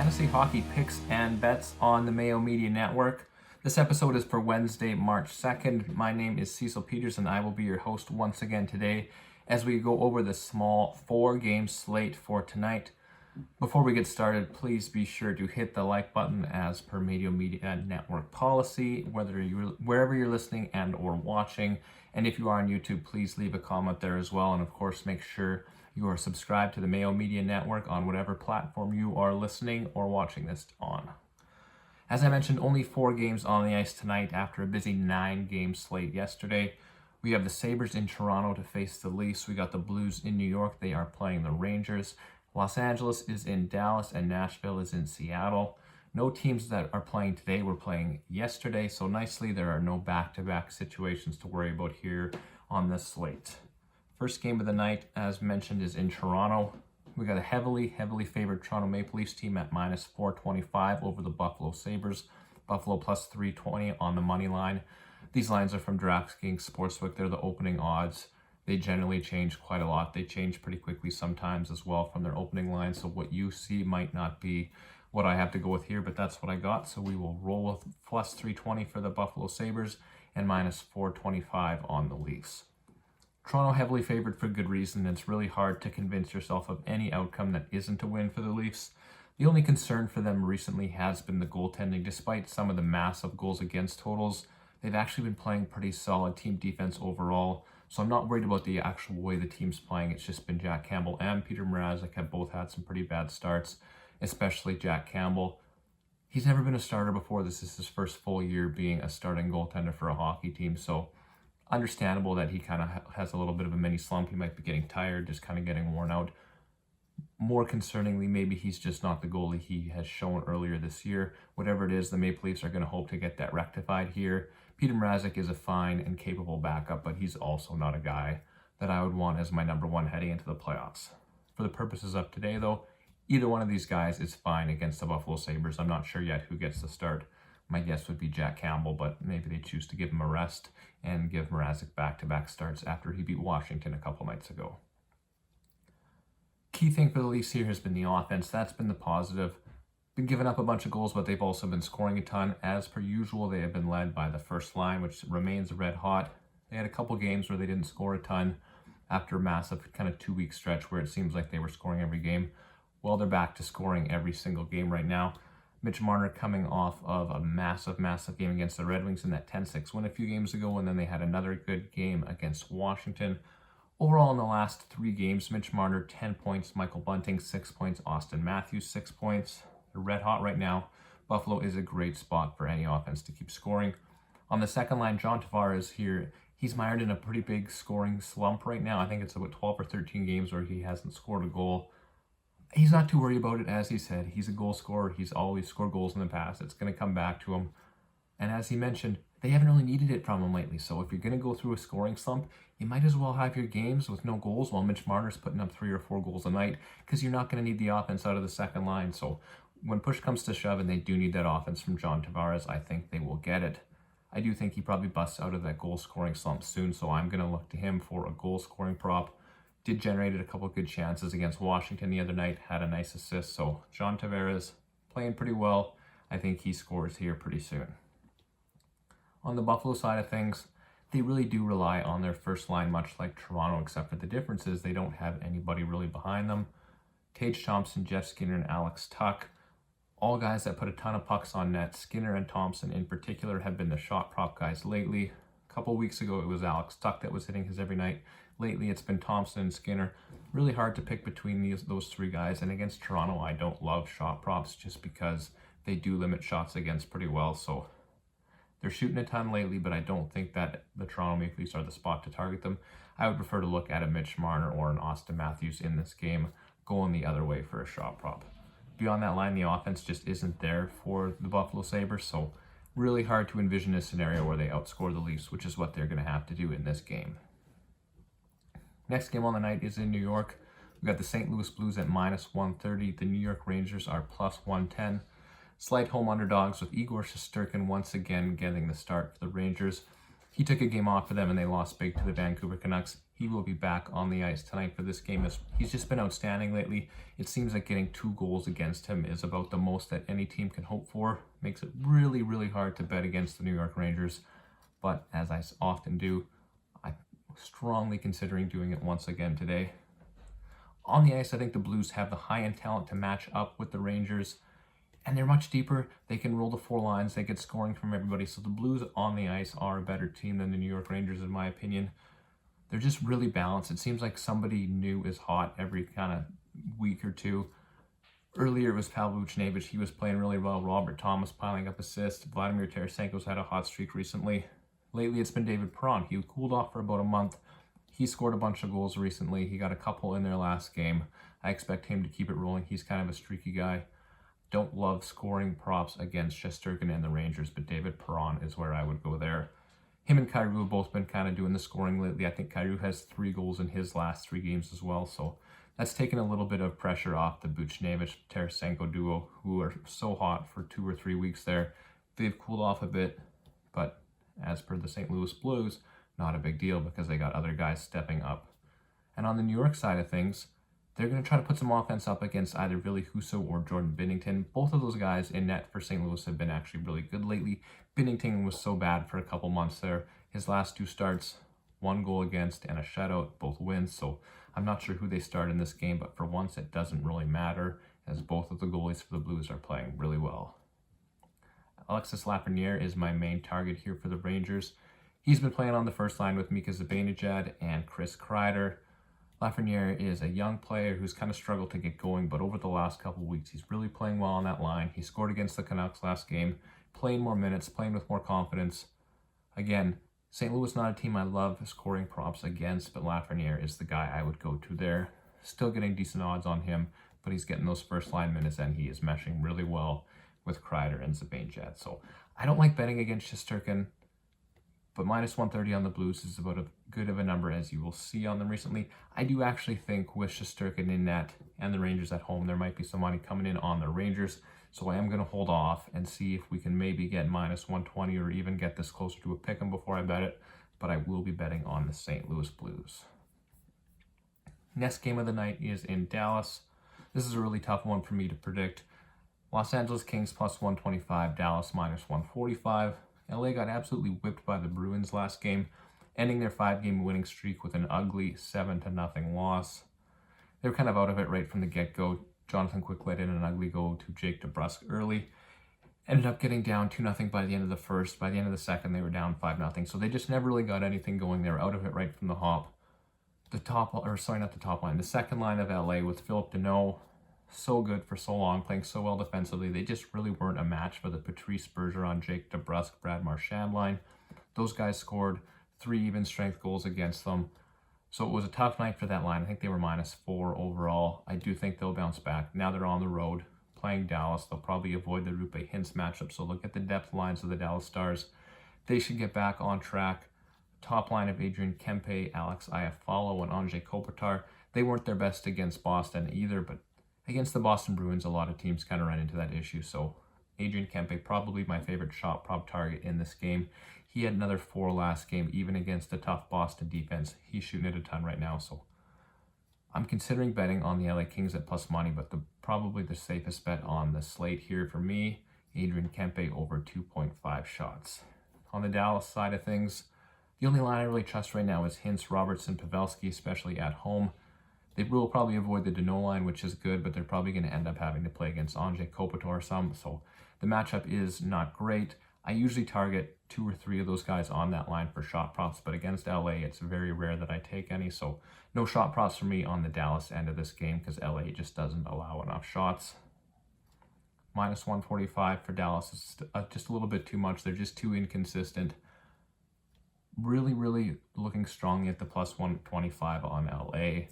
Fantasy Hockey Picks and Bets on the Mayo Media Network. This episode is for Wednesday, March 2nd. My name is Cecil Peters and I will be your host once again today as we go over the small 4-game slate for tonight. Before we get started, please be sure to hit the like button as per Mayo Media Network policy, wherever you're listening and or watching. And if you are on YouTube, please leave a comment there as well. And of course, make sure you are subscribed to the Mayo Media Network on whatever platform you are listening or watching this on. As I mentioned, only 4 games on the ice tonight after a busy 9-game slate yesterday. We have the Sabres in Toronto to face the Leafs. We got the Blues in New York. They are playing the Rangers. Los Angeles is in Dallas and Nashville is in Seattle. No teams that are playing today were playing yesterday, so nicely there are no back-to-back situations to worry about here on this slate. First game of the night, as mentioned, is in Toronto. We got a heavily favored Toronto Maple Leafs team at minus 425 over the Buffalo Sabres. Buffalo plus 320 on the money line. These lines are from DraftKings Sportsbook. They're the opening odds. They generally change quite a lot. They change pretty quickly sometimes as well from their opening line. So what you see might not be what I have to go with here, but that's what I got. So we will roll with plus 320 for the Buffalo Sabres and minus 425 on the Leafs. Toronto heavily favored for good reason. It's really hard to convince yourself of any outcome that isn't a win for the Leafs. The only concern for them recently has been the goaltending. Despite some of the massive goals against totals, they've actually been playing pretty solid team defense overall. So I'm not worried about the actual way the team's playing. It's just been Jack Campbell and Peter Mrazek have both had some pretty bad starts, especially Jack Campbell. He's never been a starter before. This is his first full year being a starting goaltender for a hockey team. So understandable that he kind of has a little bit of a mini slump. He might be getting tired, just kind of getting worn out. More concerningly, maybe he's just not the goalie he has shown earlier this year. Whatever it is, the Maple Leafs are going to hope to get that rectified here. Peter Mrazek is a fine and capable backup, but he's also not a guy that I would want as my number one heading into the playoffs. For the purposes of today, though, either one of these guys is fine against the Buffalo Sabres. I'm not sure yet who gets the start. My guess would be Jack Campbell, but maybe they choose to give him a rest and give Mrazek back-to-back starts after he beat Washington a couple nights ago. Key thing for the Leafs here has been the offense. That's been the positive. Been giving up a bunch of goals, but they've also been scoring a ton. As per usual, they have been led by the first line, which remains red hot. They had a couple games where they didn't score a ton after a massive kind of 2-week stretch where it seems like they were scoring every game. Well, they're back to scoring every single game right now. Mitch Marner coming off of a massive game against the Red Wings in that 10-6 win a few games ago, and then they had another good game against Washington. Overall, in the last 3 games, Mitch Marner, 10 points, Michael Bunting, 6 points, Austin Matthews, 6 points. They're red hot right now. Buffalo is a great spot for any offense to keep scoring. On the second line, John Tavares here, he's mired in a pretty big scoring slump right now. I think it's about 12 or 13 games where he hasn't scored a goal. He's not too worried about it. As he said, he's a goal scorer. He's always scored goals in the past. It's going to come back to him. And as he mentioned, they haven't really needed it from him lately. So if you're going to go through a scoring slump, you might as well have your games with no goals while Mitch Marner's putting up 3 or 4 goals a night, because you're not going to need the offense out of the second line. So when push comes to shove and they do need that offense from John Tavares, I think they will get it. I do think he probably busts out of that goal scoring slump soon. So I'm going to look to him for a goal scoring prop. Did generate a couple good chances against Washington the other night, had a nice assist. So John Tavares playing pretty well. I think he scores here pretty soon. On the Buffalo side of things, they really do rely on their first line, much like Toronto, except for the difference is they don't have anybody really behind them. Tage Thompson, Jeff Skinner, and Alex Tuch, all guys that put a ton of pucks on net. Skinner and Thompson in particular have been the shot prop guys lately. A couple weeks ago, it was Alex Tuch that was hitting his every night. Lately, it's been Thompson and Skinner. Really hard to pick between those 3 guys. And against Toronto, I don't love shot props just because they do limit shots against pretty well. So they're shooting a ton lately, but I don't think that the Toronto Maple Leafs are the spot to target them. I would prefer to look at a Mitch Marner or an Austin Matthews in this game, going the other way for a shot prop. Beyond that line, the offense just isn't there for the Buffalo Sabres. So really hard to envision a scenario where they outscore the Leafs, which is what they're going to have to do in this game. Next game on the night is in New York. We've got the St. Louis Blues at minus 130. The New York Rangers are plus 110. Slight home underdogs with Igor Shesterkin once again getting the start for the Rangers. He took a game off for them and they lost big to the Vancouver Canucks. He will be back on the ice tonight for this game. He's just been outstanding lately. It seems like getting 2 goals against him is about the most that any team can hope for. Makes it really, really hard to bet against the New York Rangers. But as I often do, I'm strongly considering doing it once again today. On the ice, I think the Blues have the high-end talent to match up with the Rangers. And they're much deeper. They can roll the 4 lines. They get scoring from everybody. So the Blues on the ice are a better team than the New York Rangers, in my opinion. They're just really balanced. It seems like somebody new is hot every kind of week or two. Earlier it was Pavel Buchnevich. He was playing really well. Robert Thomas piling up assists. Vladimir Tarasenko's had a hot streak recently. Lately it's been David Perron. He cooled off for about a month. He scored a bunch of goals recently. He got a couple in their last game. I expect him to keep it rolling. He's kind of a streaky guy. Don't love scoring props against Shesterkin and the Rangers, but David Perron is where I would go there. Him and Kyrou have both been kind of doing the scoring lately. I think Kyrou has 3 goals in his last 3 games as well, so that's taken a little bit of pressure off the Buchnevich-Tarasenko duo, who are so hot for 2 or 3 weeks there. They've cooled off a bit, but as per the St. Louis Blues, not a big deal because they got other guys stepping up. And on the New York side of things, they're going to try to put some offense up against either Ville Husso or Jordan Binnington. Both of those guys in net for St. Louis have been actually really good lately. Binnington was so bad for a couple months there. His last 2 starts, 1 goal against and a shutout, both wins. So I'm not sure who they start in this game, but for once it doesn't really matter as both of the goalies for the Blues are playing really well. Alexis Lafreniere is my main target here for the Rangers. He's been playing on the first line with Mika Zibanejad and Chris Kreider. Lafreniere is a young player who's kind of struggled to get going, but over the last couple of weeks, he's really playing well on that line. He scored against the Canucks last game, playing more minutes, playing with more confidence. Again, St. Louis not a team I love scoring props against, but Lafreniere is the guy I would go to there. Still getting decent odds on him, but he's getting those first line minutes and he is meshing really well with Kreider and Zibanejad. So I don't like betting against Shesterkin, but minus 130 on the Blues is about as good of a number as you will see on them recently. I do actually think with Shesterkin in net and the Rangers at home, there might be some money coming in on the Rangers. So I am going to hold off and see if we can maybe get minus 120 or even get this closer to a pick'em before I bet it. But I will be betting on the St. Louis Blues. Next game of the night is in Dallas. This is a really tough one for me to predict. Los Angeles Kings plus 125, Dallas minus 145. LA got absolutely whipped by the Bruins last game, ending their 5-game winning streak with an ugly 7-0 loss. They were kind of out of it right from the get-go. Jonathan Quick let in an ugly goal to Jake DeBrusk early. Ended up getting down 2-0 by the end of the first. By the end of the second, they were down 5-0. So they just never really got anything going. They were out of it right from the hop. The second line of LA with Philip Deneau, so good for so long, playing so well defensively. They just really weren't a match for the Patrice Bergeron, Jake DeBrusk, Brad Marchand line. Those guys scored 3 even strength goals against them. So it was a tough night for that line. I think they were minus 4 overall. I do think they'll bounce back. Now they're on the road playing Dallas. They'll probably avoid the Rupe Hintz matchup. So look at the depth lines of the Dallas Stars. They should get back on track. Top line of Adrian Kempe, Alex Iafallo, and Anze Kopitar. They weren't their best against Boston either, but against the Boston Bruins, a lot of teams kind of ran into that issue. So Adrian Kempe, probably my favorite shot prop target in this game. He had another 4 last game, even against a tough Boston defense. He's shooting it a ton right now. So I'm considering betting on the LA Kings at plus money, but probably the safest bet on the slate here for me, Adrian Kempe over 2.5 shots. On the Dallas side of things, the only line I really trust right now is Hintz, Robertson, Pavelski, especially at home. They will probably avoid the Deneau line, which is good, but they're probably going to end up having to play against Anze Kopitar or some. So the matchup is not great. I usually target 2 or 3 of those guys on that line for shot props, but against LA, it's very rare that I take any. So no shot props for me on the Dallas end of this game because LA just doesn't allow enough shots. Minus 145 for Dallas is just a little bit too much. They're just too inconsistent. Really looking strongly at the plus 125 on LA.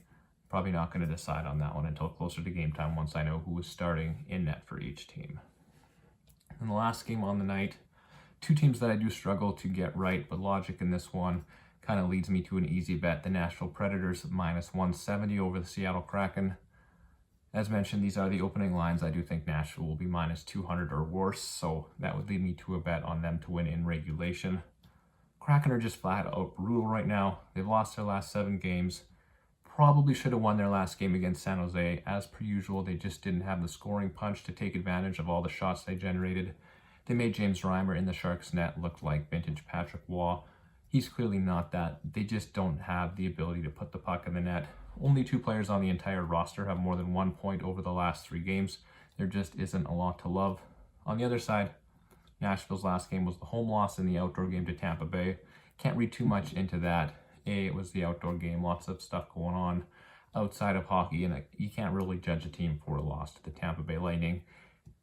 Probably not going to decide on that one until closer to game time once I know who is starting in net for each team. And the last game on the night, 2 teams that I do struggle to get right, but logic in this one kind of leads me to an easy bet. The Nashville Predators minus 170 over the Seattle Kraken. As mentioned, these are the opening lines. I do think Nashville will be minus 200 or worse, so that would lead me to a bet on them to win in regulation. Kraken are just flat out brutal right now. They've lost their last 7 games. Probably should have won their last game against San Jose. As per usual, they just didn't have the scoring punch to take advantage of all the shots they generated. They made James Reimer in the Sharks' net look like vintage Patrick Waugh. He's clearly not that. They just don't have the ability to put the puck in the net. Only 2 players on the entire roster have more than 1 point over the last 3 games. There just isn't a lot to love. On the other side, Nashville's last game was the home loss in the outdoor game to Tampa Bay. Can't read too much into that. It was the outdoor game, lots of stuff going on outside of hockey, and you can't really judge a team for a loss to the Tampa Bay Lightning.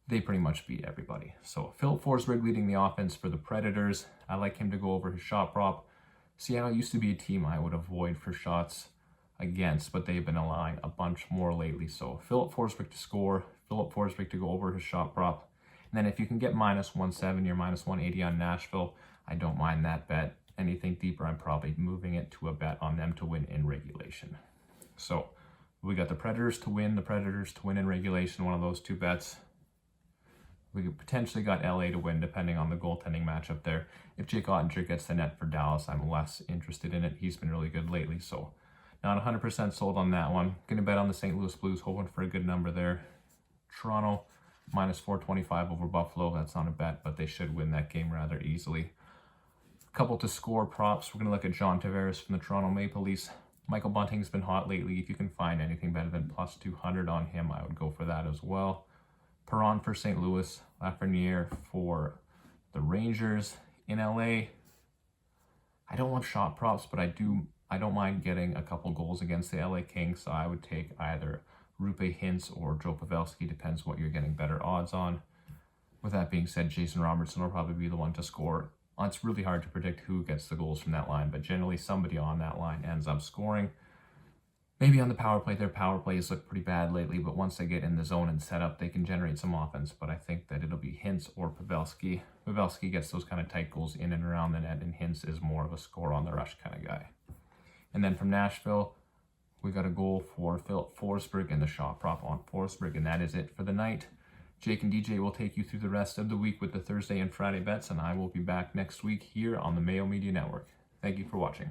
They pretty much beat everybody. So Philip Forsberg leading the offense for the Predators. I like him to go over his shot prop. Seattle used to be a team I would avoid for shots against, but they've been allowing a bunch more lately. So Philip Forsberg to score, Philip Forsberg to go over his shot prop. And then if you can get minus 170 or minus 180 on Nashville, I don't mind that bet. Anything deeper, I'm probably moving it to a bet on them to win in regulation. So we got the Predators to win in regulation, one of those 2 bets. We potentially got LA to win depending on the goaltending matchup there. If Jake Ottinger gets the net for Dallas, I'm less interested in it. He's been really good lately, so not 100% sold on that one. Gonna bet on the St. Louis Blues, hoping for a good number there. Toronto, minus 425 over Buffalo. That's not a bet, but they should win that game rather easily. Couple to score props. We're going to look at John Tavares from the Toronto Maple Leafs. Michael Bunting's been hot lately. If you can find anything better than plus 200 on him, I would go for that as well. Perron for St. Louis. Lafreniere for the Rangers. In LA, I don't love shot props, but I don't mind getting a couple goals against the LA Kings, so I would take either Rupe Hintz or Joe Pavelski. Depends what you're getting better odds on. With that being said, Jason Robertson will probably be the one to score. It's really hard to predict who gets the goals from that line, but generally somebody on that line ends up scoring. Maybe on the power play, their power plays look pretty bad lately, but once they get in the zone and set up, they can generate some offense. But I think that it'll be Hintz or Pavelski. Pavelski gets those kind of tight goals in and around the net, and Hintz is more of a score on the rush kind of guy. And then from Nashville, we got a goal for Philip Forsberg and the shot prop on Forsberg, and that is it for the night. Jake and DJ will take you through the rest of the week with the Thursday and Friday bets, and I will be back next week here on the Mayo Media Network. Thank you for watching.